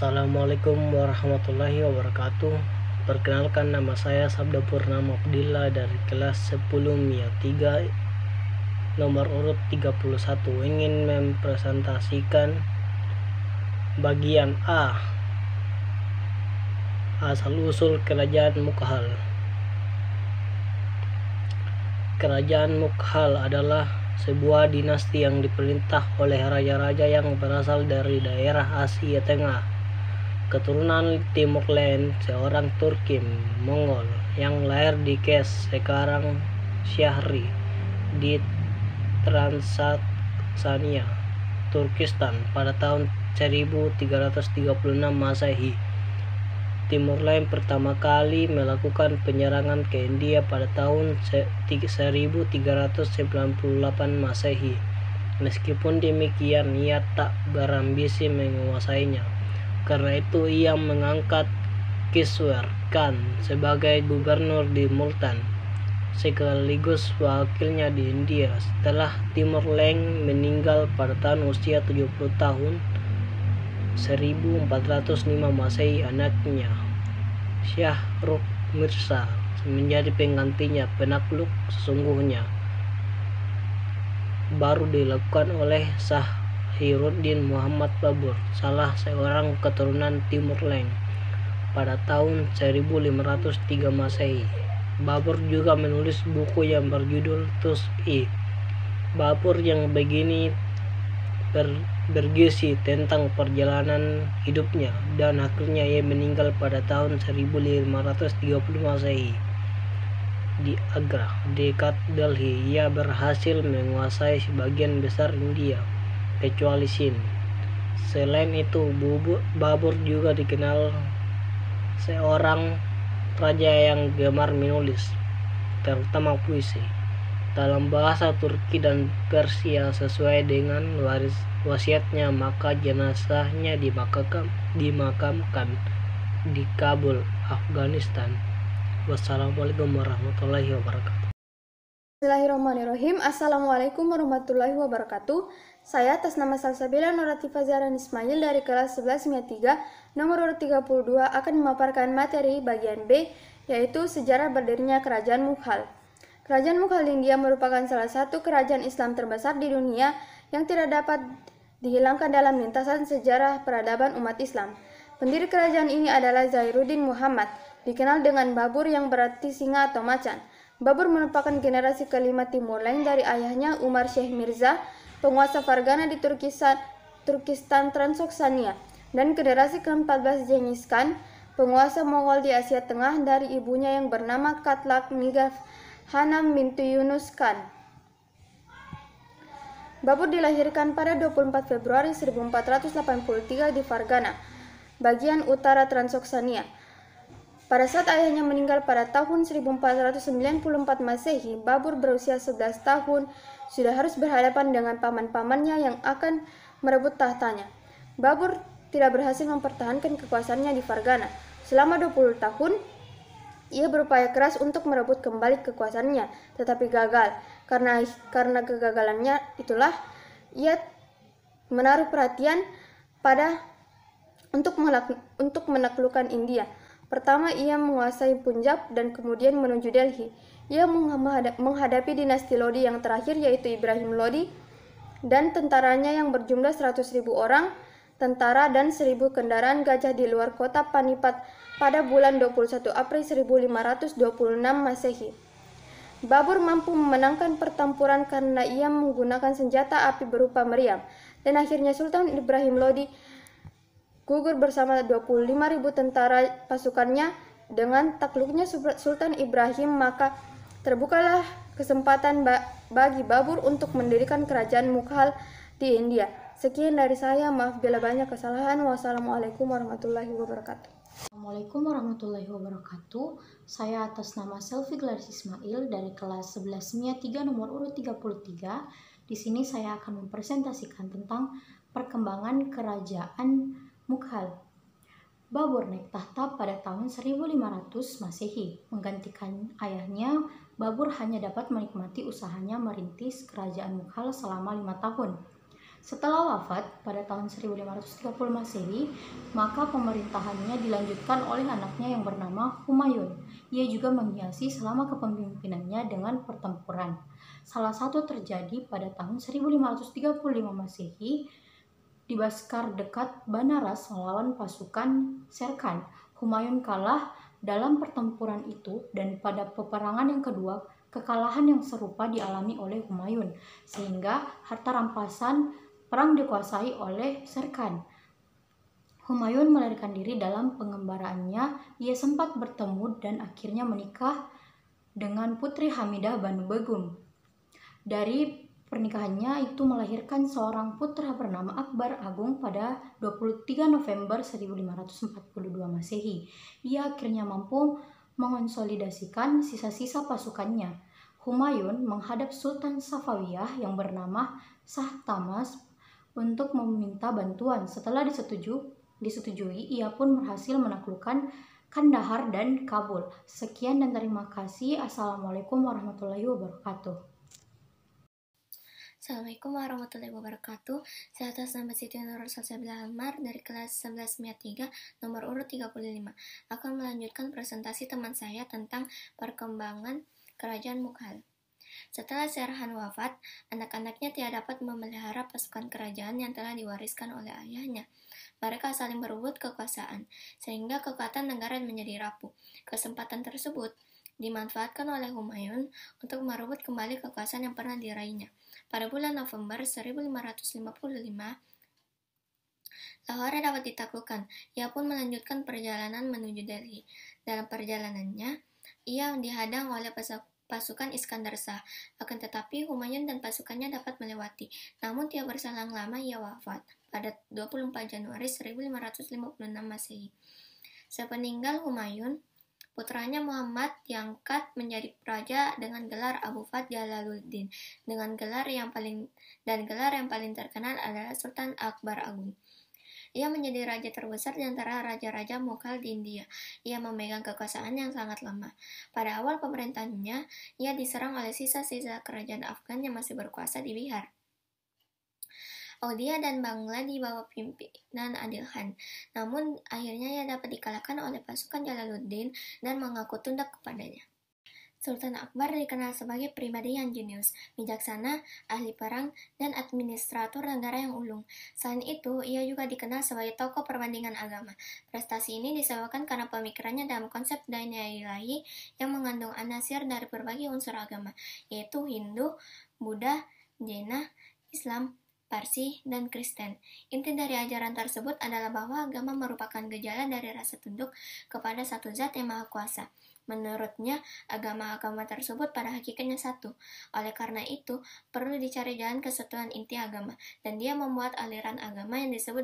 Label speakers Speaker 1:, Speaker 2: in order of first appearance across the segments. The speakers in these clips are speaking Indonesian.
Speaker 1: Assalamualaikum warahmatullahi wabarakatuh. Perkenalkan, nama saya Sabda Purnama Abdillah dari kelas 10 MIA 3 nomor urut 31. Ingin mempresentasikan bagian A, asal-usul Kerajaan Mughal. Kerajaan Mughal adalah sebuah dinasti yang diperintah oleh raja-raja yang berasal dari daerah Asia Tengah, keturunan Timur Leste, seorang Turki Mongol yang lahir di Kes, sekarang Syahri, di Transaksania, Turkistan pada tahun 1336 Masehi. Timur Leste pertama kali melakukan penyerangan ke India pada tahun 1398 Masehi. Meskipun demikian, ia tak berambisi menguasainya. Karena itu ia mengangkat Kishwar Khan sebagai gubernur di Multan, sekaligus wakilnya di India. Setelah Timur Leste meninggal pada tahun usia 70 tahun 1405 Masehi, anaknya Shah Rukh Mirza menjadi penggantinya. Penakluk sesungguhnya baru dilakukan oleh Zahiruddin Muhammad Babur, salah seorang keturunan Timur Leste, pada tahun 1503 Masehi. Babur juga menulis buku yang berjudul Tus-i Babur yang begini bergisi tentang perjalanan hidupnya, dan akhirnya ia meninggal pada tahun 1530 Masehi di Agra, dekat Delhi. Ia berhasil menguasai sebagian besar India kecuali Sind. Selain itu, Babur juga dikenal seorang raja yang gemar menulis, terutama puisi, dalam bahasa Turki dan Persia sesuai dengan wasiatnya. Maka jenazahnya dimakamkan di Kabul, Afghanistan. Wassalamualaikum warahmatullahi wabarakatuh.
Speaker 2: Bismillahirrahmanirrahim. Assalamualaikum warahmatullahi wabarakatuh. Saya atas nama Salsabila Nuratifah Zahran Ismail dari kelas 11 MIA 3 nomor urut 32 akan memaparkan materi bagian B, yaitu sejarah berdirinya Kerajaan Mughal. Kerajaan Mughal India merupakan salah satu kerajaan Islam terbesar di dunia yang tidak dapat dihilangkan dalam lintasan sejarah peradaban umat Islam. Pendiri kerajaan ini adalah Zahiruddin Muhammad, dikenal dengan Babur yang berarti singa atau macan. Babur merupakan generasi kelima Timur Leste dari ayahnya Umar Sheikh Mirza, penguasa Fargana di Turkistan Transaksania, dan generasi ke-14 Genghis Khan, penguasa Mongol di Asia Tengah, dari ibunya yang bernama Katlak Nigaf Hanam bintu Yunus Khan. Babur dilahirkan pada 24 Februari 1483 di Fargana, bagian utara Transaksania. Pada saat ayahnya meninggal pada tahun 1494 Masehi, Babur berusia 11 tahun, sudah harus berhadapan dengan paman-pamannya yang akan merebut tahtanya. Babur tidak berhasil mempertahankan kekuasaannya di Fargana. Selama 20 tahun, ia berupaya keras untuk merebut kembali kekuasaannya, tetapi gagal. Karena kegagalannya itulah, ia menaruh perhatian untuk menaklukkan India. Pertama, ia menguasai Punjab dan kemudian menuju Delhi. Ia menghadapi dinasti Lodi yang terakhir, yaitu Ibrahim Lodi, dan tentaranya yang berjumlah 100.000 orang tentara dan 1.000 kendaraan gajah di luar kota Panipat pada bulan 21 April 1526 Masehi. Babur mampu memenangkan pertempuran karena ia menggunakan senjata api berupa meriam, dan akhirnya Sultan Ibrahim Lodi gugur bersama 25.000 tentara pasukannya. Dengan takluknya Sultan Ibrahim, maka terbukalah kesempatan bagi Babur untuk mendirikan kerajaan Mughal di India. Sekian dari saya, maaf bila banyak kesalahan. Wassalamualaikum warahmatullahi wabarakatuh.
Speaker 3: Assalamualaikum warahmatullahi wabarakatuh. Saya atas nama Selvi Gladys Ismail dari kelas 11 MIA 3 nomor urut 33. Di sini saya akan mempresentasikan tentang perkembangan kerajaan Mughal. Babur naik tahta pada tahun 1500 Masehi. Menggantikan ayahnya, Babur hanya dapat menikmati usahanya merintis kerajaan Mughal selama 5 tahun. Setelah wafat pada tahun 1530 Masehi, maka pemerintahannya dilanjutkan oleh anaknya yang bernama Humayun. Ia juga menghiasi selama kepemimpinannya dengan pertempuran. Salah satu terjadi pada tahun 1535 Masehi di Baskar dekat Banaras melawan pasukan Sherkan. Humayun kalah dalam pertempuran itu, dan pada peperangan yang kedua, kekalahan yang serupa dialami oleh Humayun, sehingga harta rampasan perang dikuasai oleh Sherkan. Humayun melarikan diri dalam pengembaraannya. Ia sempat bertemu dan akhirnya menikah dengan Putri Hamidah Banu Begum. Dari pernikahannya itu melahirkan seorang putra bernama Akbar Agung pada 23 November 1542 Masehi. Ia akhirnya mampu mengonsolidasikan sisa-sisa pasukannya. Humayun menghadap Sultan Safawiyah yang bernama Shah Tamas untuk meminta bantuan. Setelah disetujui, ia pun berhasil menaklukkan Kandahar dan Kabul. Sekian dan terima kasih. Assalamualaikum warahmatullahi wabarakatuh.
Speaker 4: Assalamualaikum warahmatullahi wabarakatuh. Saya atas nama Siti Nurul Salsabila Almar dari kelas 11 MIA 3 nomor urut 35 akan melanjutkan presentasi teman saya tentang perkembangan Kerajaan Mughal. Setelah Sherhan wafat, anak-anaknya tidak dapat memelihara pasukan kerajaan yang telah diwariskan oleh ayahnya. Mereka saling berebut kekuasaan, sehingga kekuatan negara menjadi rapuh. Kesempatan tersebut dimanfaatkan oleh Humayun untuk merebut kembali kekuasaan yang pernah diraihnya. Pada bulan November 1555, Lahore dapat ditaklukkan. Ia pun melanjutkan perjalanan menuju Delhi. Dalam perjalanannya, ia dihadang oleh pasukan Iskandar Shah. Akan tetapi, Humayun dan pasukannya dapat melewati. Namun, tidak berselang lama ia wafat pada 24 Januari 1556 Masehi. Sepeninggal Humayun, putranya Muhammad diangkat menjadi raja dengan gelar Abu Fath Jalaluddin, dengan gelar yang paling terkenal adalah Sultan Akbar Agung. Ia menjadi raja terbesar di antara raja-raja Mughal di India. Ia memegang kekuasaan yang sangat lama. Pada awal pemerintahannya, ia diserang oleh sisa-sisa kerajaan Afghan yang masih berkuasa di Bihar, Odia dan Bangla di bawah pimpinan Adil Khan. Namun, akhirnya ia dapat dikalahkan oleh pasukan Jalaluddin dan mengaku tunduk kepadanya. Sultan Akbar dikenal sebagai pribadi yang jenius, bijaksana, ahli perang, dan administrator negara yang ulung. Selain itu, ia juga dikenal sebagai tokoh perbandingan agama. Prestasi ini disebabkan karena pemikirannya dalam konsep Daya Ilahi yang mengandung anasir dari berbagai unsur agama, yaitu Hindu, Buddha, Jaina, Islam, Parsi, dan Kristen. Inti dari ajaran tersebut adalah bahwa agama merupakan gejala dari rasa tunduk kepada satu zat yang maha kuasa. Menurutnya, agama-agama tersebut pada hakikatnya satu. Oleh karena itu, perlu dicari jalan kesatuan inti agama, dan dia membuat aliran agama yang disebut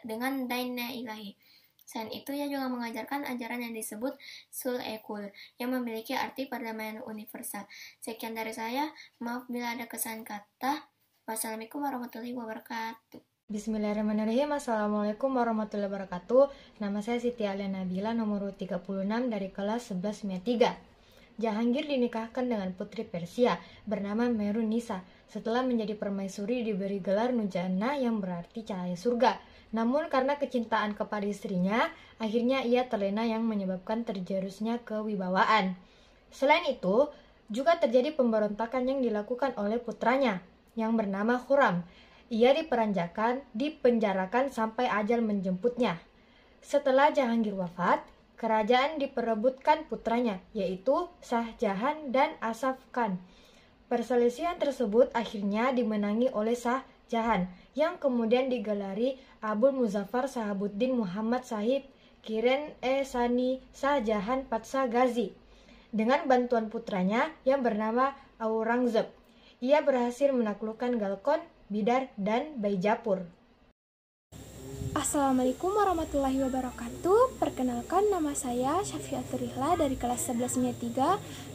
Speaker 4: dengan Daya Ilahi. Selain itu, ia juga mengajarkan ajaran yang disebut Sul-e-Kul, yang memiliki arti perdamaian universal. Sekian dari saya, maaf bila ada kesalahan kata. Wassalamualaikum warahmatullahi wabarakatuh.
Speaker 5: Bismillahirrahmanirrahim. Assalamualaikum warahmatullahi wabarakatuh. Nama saya Siti Alia Nabila, nomor 36 dari kelas 11 MIA 3. Jahangir dinikahkan dengan putri Persia bernama Merunisa. Setelah menjadi permaisuri diberi gelar Nujana yang berarti cahaya surga. Namun karena kecintaan kepada istrinya, akhirnya ia terlena yang menyebabkan tergerusnya kewibawaan. Selain itu, juga terjadi pemberontakan yang dilakukan oleh putranya yang bernama Khurram. Ia dipenjarakan sampai ajal menjemputnya. Setelah Jahangir wafat, kerajaan diperebutkan putranya, yaitu Shah Jahan dan Asaf Khan. Perselisihan tersebut akhirnya dimenangi oleh Shah Jahan, yang kemudian digelari Abul Muzaffar Sahabuddin Muhammad Sahib Kiren-e-Sani Shah Jahan Patsha Ghazi. Dengan bantuan putranya yang bernama Aurangzeb, ia berhasil menaklukkan Galkon, Bidar, dan Baijapur.
Speaker 6: Assalamualaikum warahmatullahi wabarakatuh. Perkenalkan, nama saya Syafiatur Rihla dari kelas 11 MIA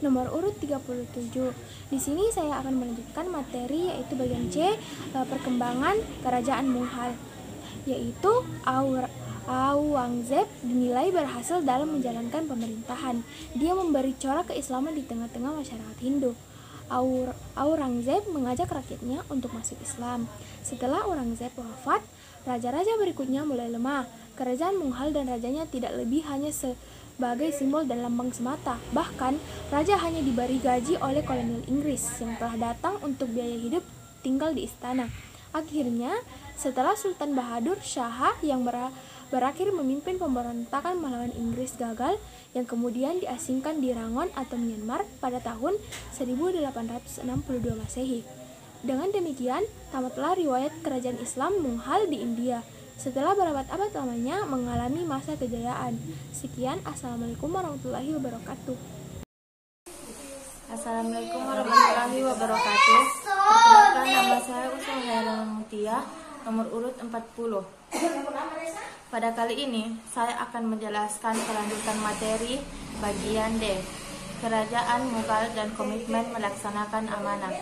Speaker 6: 3 nomor urut 37. Di sini saya akan melanjutkan materi yaitu bagian C, perkembangan Kerajaan Mughal, yaitu Aurangzeb dinilai berhasil dalam menjalankan pemerintahan. Dia memberi corak keislaman di tengah-tengah masyarakat Hindu. Aurangzeb mengajak rakyatnya untuk masuk Islam. Setelah Aurangzeb wafat, raja-raja berikutnya mulai lemah. Kerajaan Mughal dan rajanya tidak lebih hanya sebagai simbol dan lambang semata. Bahkan, raja hanya diberi gaji oleh kolonial Inggris yang telah datang untuk biaya hidup tinggal di istana. Akhirnya, setelah Sultan Bahadur Shah yang berakhir memimpin pemberontakan melawan Inggris gagal, yang kemudian diasingkan di Rangon atau Myanmar pada tahun 1862 Masehi. Dengan demikian, tamatlah riwayat kerajaan Islam Mughal di India. Setelah berabad-abad lamanya mengalami masa kejayaan. Sekian, Assalamualaikum warahmatullahi wabarakatuh.
Speaker 7: Assalamualaikum warahmatullahi wabarakatuh. Perkenalkan, nama saya Usman Hairul Mutia, nomor urut 40. Pada kali ini, saya akan menjelaskan kelanjutan materi bagian D, Kerajaan Mughal dan Komitmen Melaksanakan Amanah.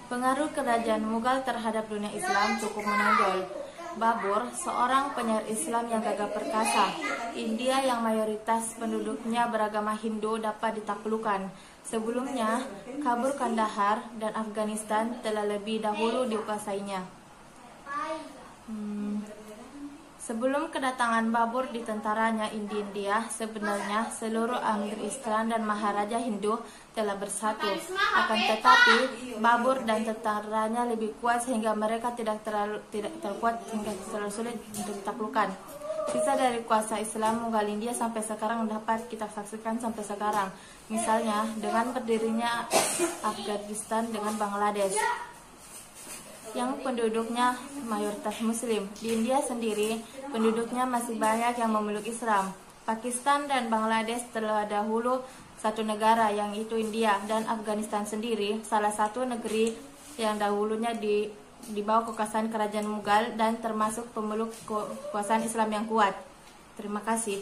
Speaker 7: Pengaruh Kerajaan Mughal terhadap dunia Islam cukup menonjol. Babur, seorang penyair Islam yang gagah perkasa. India yang mayoritas penduduknya beragama Hindu dapat ditaklukkan. Sebelumnya, Kabul, Kandahar, dan Afghanistan telah lebih dahulu dikuasainya. Sebelum kedatangan Babur di tentaranya India, sebenarnya seluruh Amir Islam dan Maharaja Hindu telah bersatu. Akan tetapi, Babur dan tentaranya lebih kuat sehingga mereka tidak terkuat hingga terlalu sulit untuk ditaklukkan. Sisa dari kuasa Islam Mughal India sampai sekarang dapat kita saksikan sampai sekarang. Misalnya, dengan berdirinya Afghanistan dengan Bangladesh yang penduduknya mayoritas Muslim. Di India sendiri, penduduknya masih banyak yang memeluk Islam. Pakistan dan Bangladesh telah dahulu satu negara, yang itu India, dan Afghanistan sendiri salah satu negeri yang dahulunya di bawah kekuasaan kerajaan Mughal dan termasuk pemeluk kekuasaan Islam yang kuat. Terima kasih.